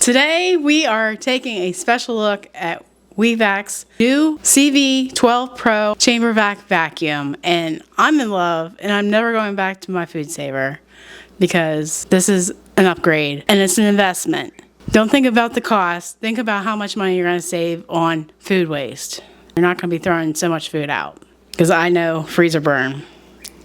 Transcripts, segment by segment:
Today we are taking a special look at WeVac's new CV12 Pro chamber vac vacuum, and I'm in love, and I'm never going back to my food saver because this is an upgrade and it's an investment. Don't think about the cost, think about how much money you're going to save on food waste. You're not going to be throwing so much food out because I know freezer burn.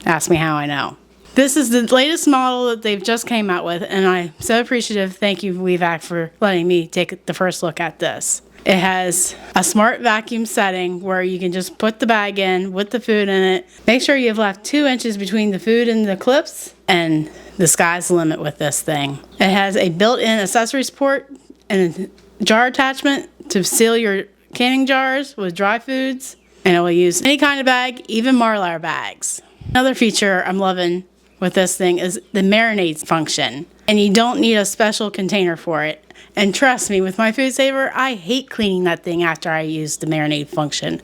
Ask me how I know. This is the latest model that they've just came out with, and I'm so appreciative. Thank you, WeVac, for letting me take the first look at this. It has a smart vacuum setting where you can just put the bag in with the food in it. Make sure you've left 2 inches between the food and the clips, and the sky's the limit with this thing. It has a built-in accessory port and a jar attachment to seal your canning jars with dry foods, and it will use any kind of bag, even Mylar bags. Another feature I'm loving with this thing is the Marinate function, and you don't need a special container for it. And trust me, with my food saver, I hate cleaning that thing after I use the Marinate function.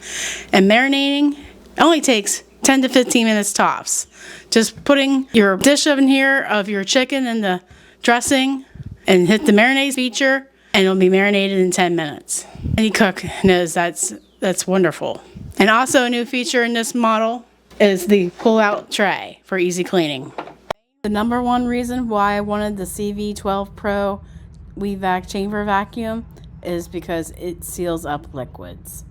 And marinating only takes 10 to 15 minutes tops. Just putting your dish in here of your chicken in the dressing and hit the marinade feature, and it'll be marinated in 10 minutes. Any cook knows that's wonderful. And also a new feature in this model is the pull-out tray for easy cleaning. The number one reason why I wanted the CV12 Pro WeVac chamber vacuum is because it seals up liquids.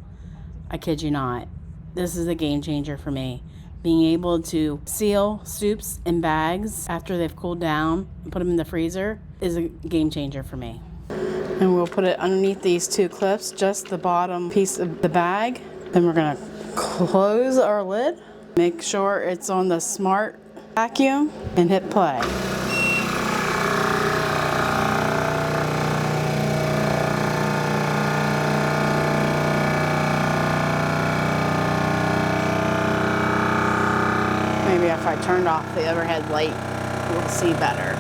I kid you not. This is a game changer for me. Being able to seal soups in bags after they've cooled down and put them in the freezer is a game changer for me. And we'll put it underneath these 2 clips, just the bottom piece of the bag. Then we're gonna close our lid. Make sure it's on the smart vacuum and hit play. Maybe if I turned off the overhead light, we'll see better.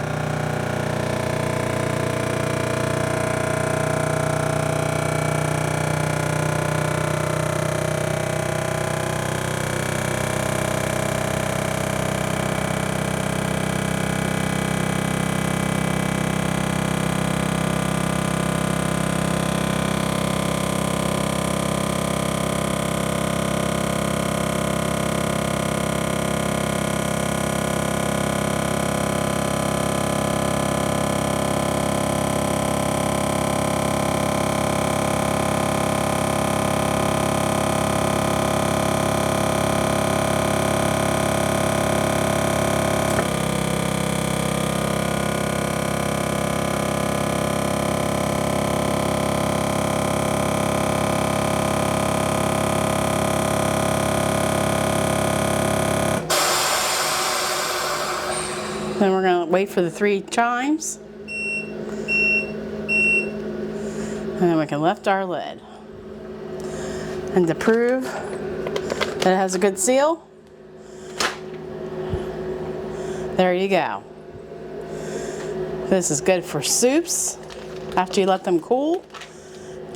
Then we're going to wait for the 3 chimes, and then we can lift our lid. And to prove that it has a good seal, there you go. This is good for soups after you let them cool.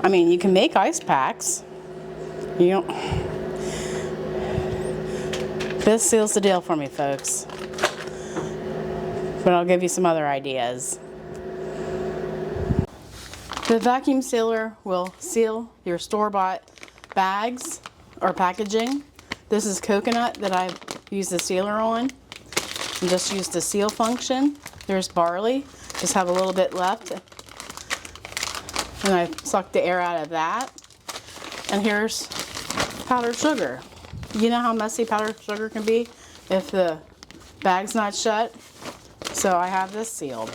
I mean, you can make ice packs. You don't. This seals the deal for me, folks. But I'll give you some other ideas. The vacuum sealer will seal your store-bought bags or packaging. This is coconut that I've used the sealer on. And just use the seal function. There's barley. Just have a little bit left. And I sucked the air out of that. And here's powdered sugar. You know how messy powdered sugar can be if the bag's not shut? So I have this sealed.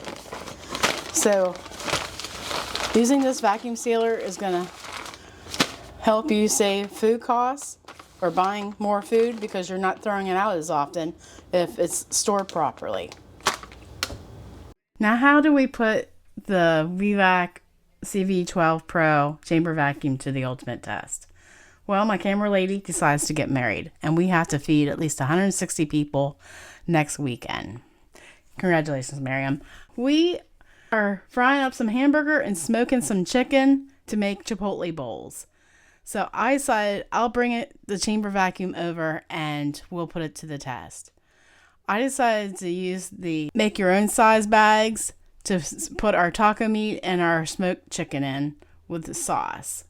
So using this vacuum sealer is going to help you save food costs or buying more food because you're not throwing it out as often if it's stored properly. Now, how do we put the WeVac CV12 Pro chamber vacuum to the ultimate test? Well, my camera lady decides to get married, and we have to feed at least 160 people next weekend. Congratulations, Miriam. We are frying up some hamburger and smoking some chicken to make Chipotle bowls. So I decided I'll bring the chamber vacuum over and we'll put it to the test. I decided to use the make your own size bags to put our taco meat and our smoked chicken in with the sauce.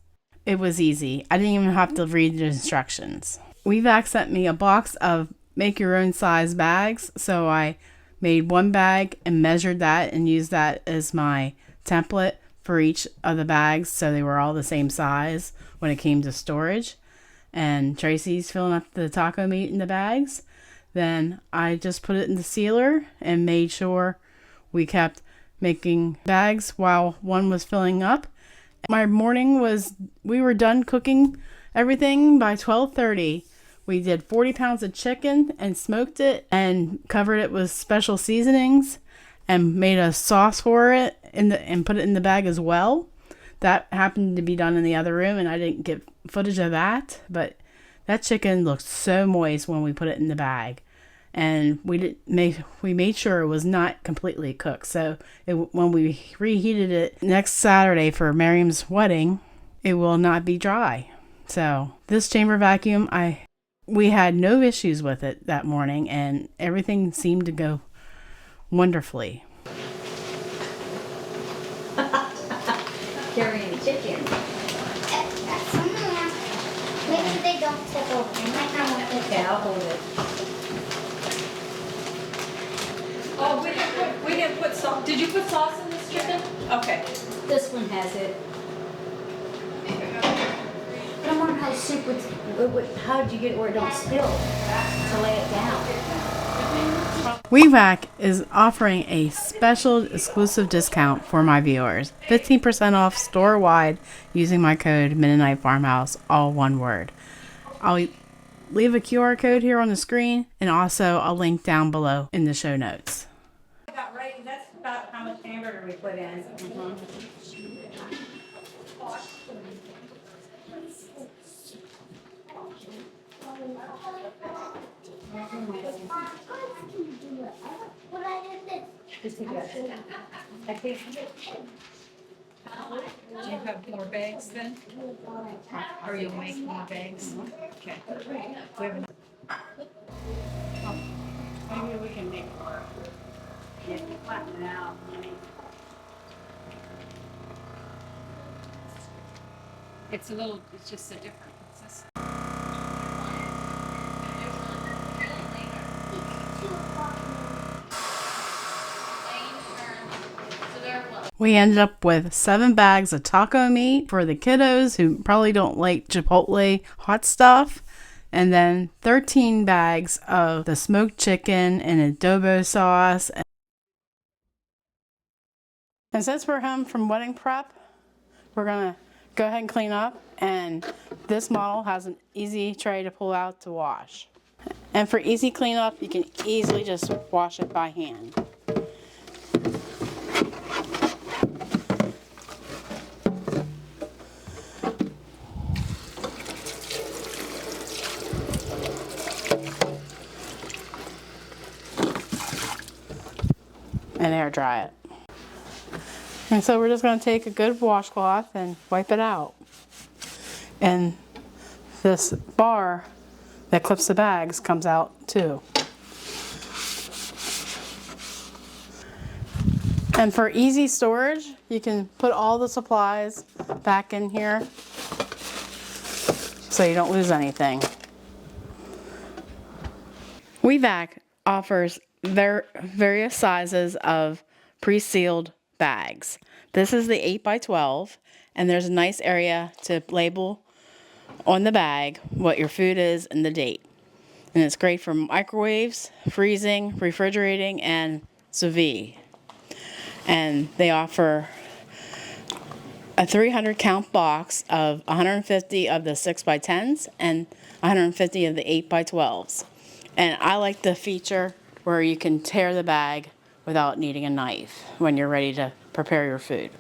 It was easy. I didn't even have to read the instructions. WeVac sent me a box of make your own size bags, so I made one bag and measured that and used that as my template for each of the bags, so they were all the same size when it came to storage. And Tracy's filling up the taco meat in the bags. Then I just put it in the sealer and made sure we kept making bags while one was filling up. My morning was, we were done cooking everything by 12:30. We did 40 pounds of chicken and smoked it and covered it with special seasonings and made a sauce for it and put it in the bag as well. That happened to be done in the other room and I didn't get footage of that, but that chicken looked so moist when we put it in the bag. And we made sure it was not completely cooked. So when we reheated it next Saturday for Miriam's wedding, it will not be dry. So this chamber vacuum, we had no issues with it that morning, and everything seemed to go wonderfully. Carrying chicken. Maybe they don't tip over. I might not want to. Okay, I'll hold it. Oh, we didn't put sauce. Did you put sauce in this chicken? Okay. This one has it. But I'm wondering how the soup how did you get it where it don't spill to lay it down? WeVac is offering a special exclusive discount for my viewers. 15% off store-wide using my code Mennonite Farmhouse, all one word. I'll leave a QR code here on the screen and also a link down below in the show notes. About right. That's about how much hamburger we put in. What I did this. Just take it. I think Do you have more bags then? Or you'll make more bags? Okay. We have enough. Maybe we can make more. Yeah, flatten it out. It's just a different consistency. We ended up with 7 bags of taco meat for the kiddos who probably don't like Chipotle hot stuff. And then 13 bags of the smoked chicken and adobo sauce. And since we're home from wedding prep, we're going to go ahead and clean up. And this model has an easy tray to pull out to wash. And for easy cleanup, you can easily just wash it by hand. And air dry it. And so we're just going to take a good washcloth and wipe it out. And this bar that clips the bags comes out too. And for easy storage, you can put all the supplies back in here so you don't lose anything. WeVac offers various sizes of pre-sealed bags. This is the 8x12, and there's a nice area to label on the bag what your food is and the date. And it's great for microwaves, freezing, refrigerating, and sous vide. And they offer a 300 count box of 150 of the 6x10s and 150 of the 8x12s. And I like the feature where you can tear the bag without needing a knife when you're ready to prepare your food.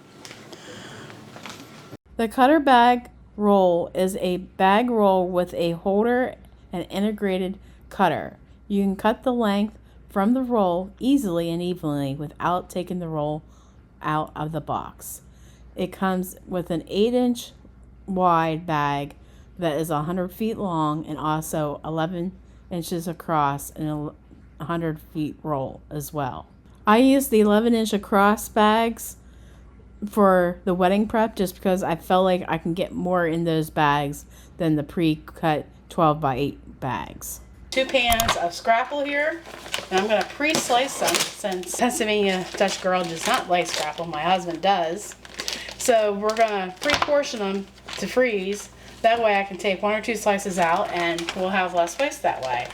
The cutter bag roll is a bag roll with a holder and integrated cutter. You can cut the length from the roll easily and evenly without taking the roll out of the box. It comes with an 8-inch wide bag that is 100 feet long and also 11 inches across and 100 feet roll as well. I use the 11-inch across bags for the wedding prep just because I felt like I can get more in those bags than the pre-cut 12 by 8 bags. 2 pans of scrapple here, and I'm going to pre-slice them since Pennsylvania Dutch girl does not like scrapple. My husband does. So we're going to pre-portion them to freeze. That way I can take 1 or 2 slices out and we'll have less waste that way.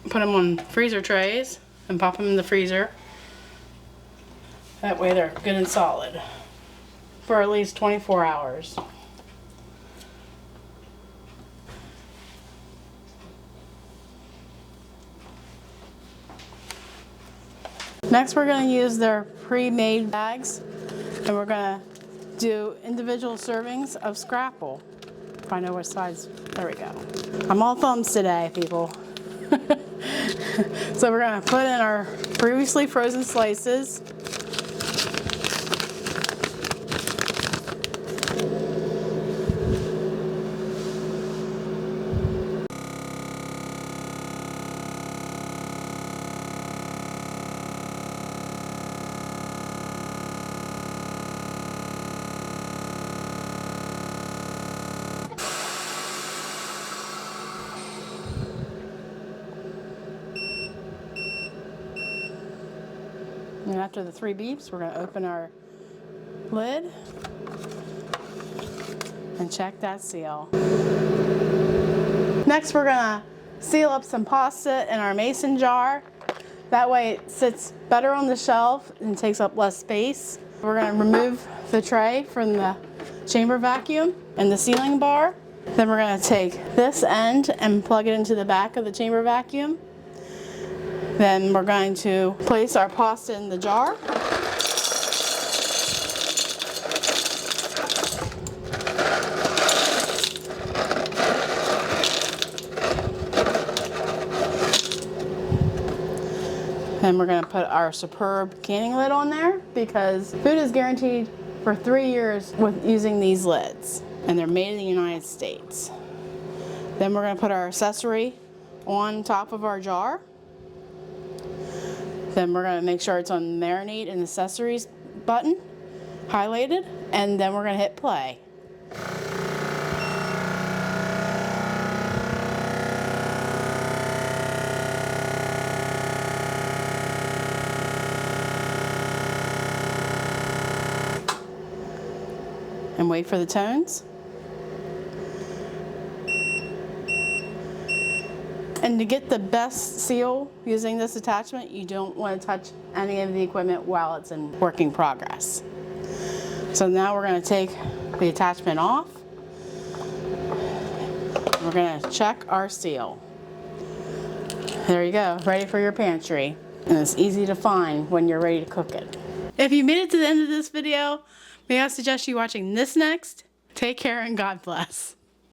Put them on freezer trays and pop them in the freezer. That way they're good and solid for at least 24 hours. Next we're going to use their pre-made bags and we're going to do individual servings of scrapple. If I know which size, there we go. I'm all thumbs today, people. So we're going to put in our previously frozen slices. And after the 3 beeps, we're going to open our lid and check that seal. Next, we're going to seal up some pasta in our mason jar. That way it sits better on the shelf and takes up less space. We're going to remove the tray from the chamber vacuum and the sealing bar. Then we're going to take this end and plug it into the back of the chamber vacuum. Then we're going to place our pasta in the jar. Then we're going to put our superb canning lid on there because food is guaranteed for 3 years with using these lids, and they're made in the United States. Then we're going to put our accessory on top of our jar. Then we're going to make sure it's on Marinate and accessories button, highlighted, and then we're going to hit play. And wait for the tones. And to get the best seal using this attachment, you don't want to touch any of the equipment while it's in working progress. So now we're going to take the attachment off. We're going to check our seal. There you go, ready for your pantry. And it's easy to find when you're ready to cook it. If you made it to the end of this video, may I suggest you watching this next? Take care and God bless.